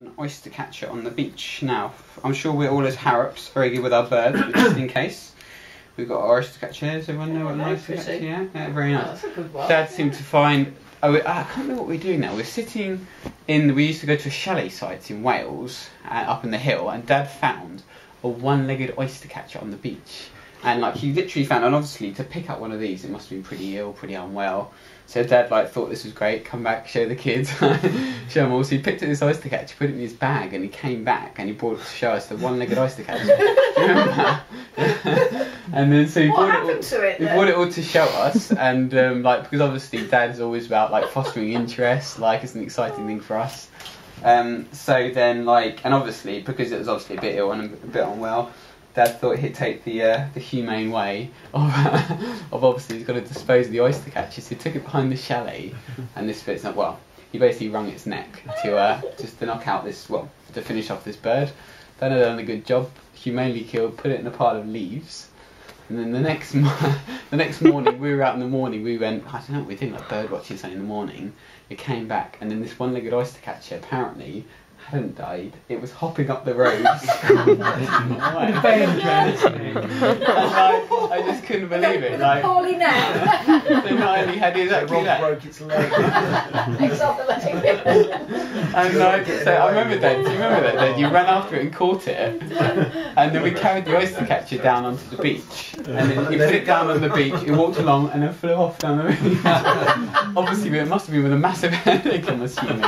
An oyster catcher on the beach. Now, I'm sure we're all as Harrops, very good with our birds, but just in case, we've got our oyster catcher. Does everyone know what an oyster catcher is? Yeah, very nice. Oh, that's a good one. Dad seemed to find. I can't remember what we're doing now. We're sitting in. We used to go to a chalet site in Wales, up in the hill, and Dad found a one-legged oyster catcher on the beach. And like he literally found, and obviously to pick up one of these, it must have been pretty ill, pretty unwell. So Dad thought this was great. Come back, show the kids, show them all. So he picked up this oyster catcher, put it in his bag, and he came back and he brought it to show us the one-legged oyster catcher. Do you remember that? And then so he brought it all to show us, and because obviously Dad is always about fostering interest, it's an exciting thing for us. So then and obviously because it was obviously a bit ill and a bit unwell, Dad thought he'd take the humane way of obviously he's got to dispose of the oyster catcher. So he took it behind the chalet, and this bit's not well. He basically wrung its neck to knock out this to finish off this bird. Dad had done a good job, humanely killed, put it in a pile of leaves, and then the next morning we were out in the morning. We went, I don't know what we did, bird watching something in the morning. It came back, and then this one-legged oyster catcher apparently hadn't died. It was hopping up the road. I just couldn't believe it. Poorly now. So not only had exactly that. Broke its leg. It's on the leg. And so I remember Dad. Do you remember that? Dad? You ran after it and caught it, and then we carried the oyster catcher down onto the beach, and then he put it down on the beach. It walked along and then flew off down the beach. Obviously, it must have been with a massive headache, I'm assuming.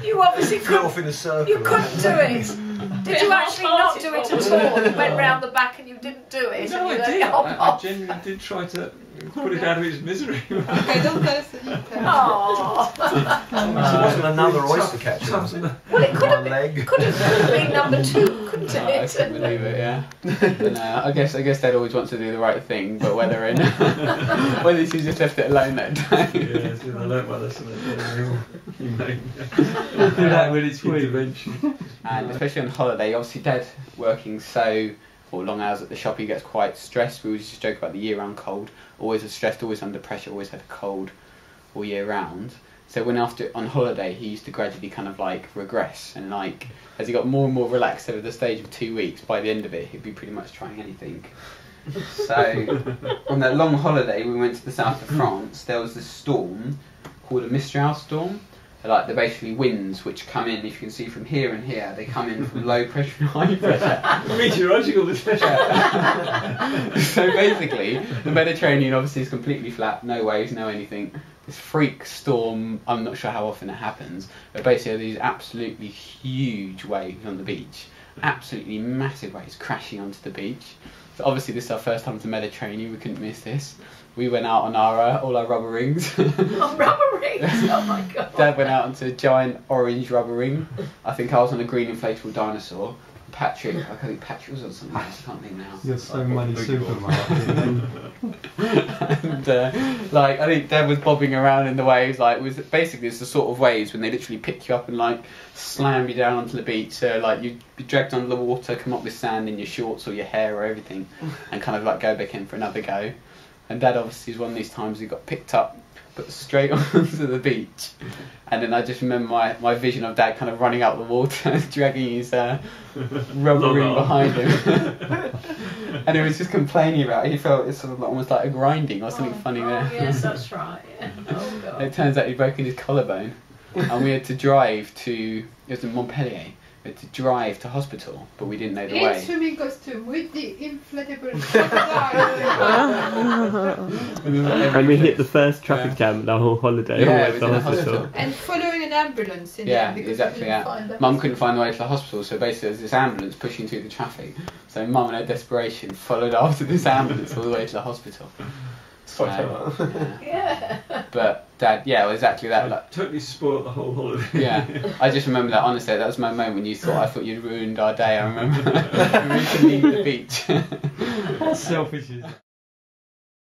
You obviously Flew off in a circle. You couldn't do it. Did you actually not do it at all? You went round the back and you didn't do it. No, and I you did. let it hop I off. genuinely did try to put it out of its misery. Okay, don't go so you can. Aww. It wasn't another oyster catcher. Was it? Well, it could One have leg. been number 2, couldn't I it? couldn't believe it, yeah. But no, I guess Dad always wants to do the right thing, but whether she just left it alone that day. Yeah, I learned my lesson. Do that when it's intervention. And especially on holiday, obviously Dad working long hours at the shop, he gets quite stressed. We always just joke about the year-round cold. Always stressed, always under pressure, always had a cold all year round. So when on holiday, he used to gradually regress, and as he got more and more relaxed over the stage of 2 weeks, by the end of it, he'd be pretty much trying anything. So on that long holiday, we went to the south of France. There was this storm called a Mistral storm. They're basically winds which come in, if you can see from here and here, they come in from low pressure and high pressure. Meteorological disaster. So basically, the Mediterranean obviously is completely flat, no waves, no anything. This freak storm, I'm not sure how often it happens, but basically these absolutely huge waves on the beach. Absolutely massive waves crashing onto the beach. So obviously this is our first time to the Mediterranean, we couldn't miss this. We went out on all our rubber rings. Oh, rubber rings! Oh my god. Dad went out onto a giant orange rubber ring. I think I was on a green inflatable dinosaur. Patrick, I think Patrick was on something else, I can't think now. You're so many supermarkets. And I think Dad was bobbing around in the waves. It's the sort of waves when they literally pick you up and slam you down onto the beach. So you'd be dragged under the water, come up with sand in your shorts or your hair or everything, and go back in for another go. And Dad obviously is one of these times he got picked up, put straight onto the beach. And then I just remember my vision of Dad kind of running out the water, dragging his rubber ring behind him. And he was just complaining about it. He felt it's sort of almost like a grinding or something funny there. Oh, yes, that's right. Yeah. Oh, God. It turns out he'd broken his collarbone. And we had to drive to, it was in Montpellier, we had to drive to hospital, but we didn't know the In way. swimming costume with the inflatable crocodile. And we hit the first traffic jam the whole holiday. Yeah, All it the was in the hospital. hospital. And following an ambulance in Yeah, there because exactly, we didn't yeah. find the Mum couldn't find the way to the hospital, so basically there's this ambulance pushing through the traffic. So Mum, in her desperation, followed after this ambulance all the way to the hospital. So, Yeah. but Dad, yeah, well, exactly that. Totally spoiled the whole holiday. Yeah, I just remember that, honestly, that was my moment when I thought you'd ruined our day. I remember we couldn't leave the beach. Selfish.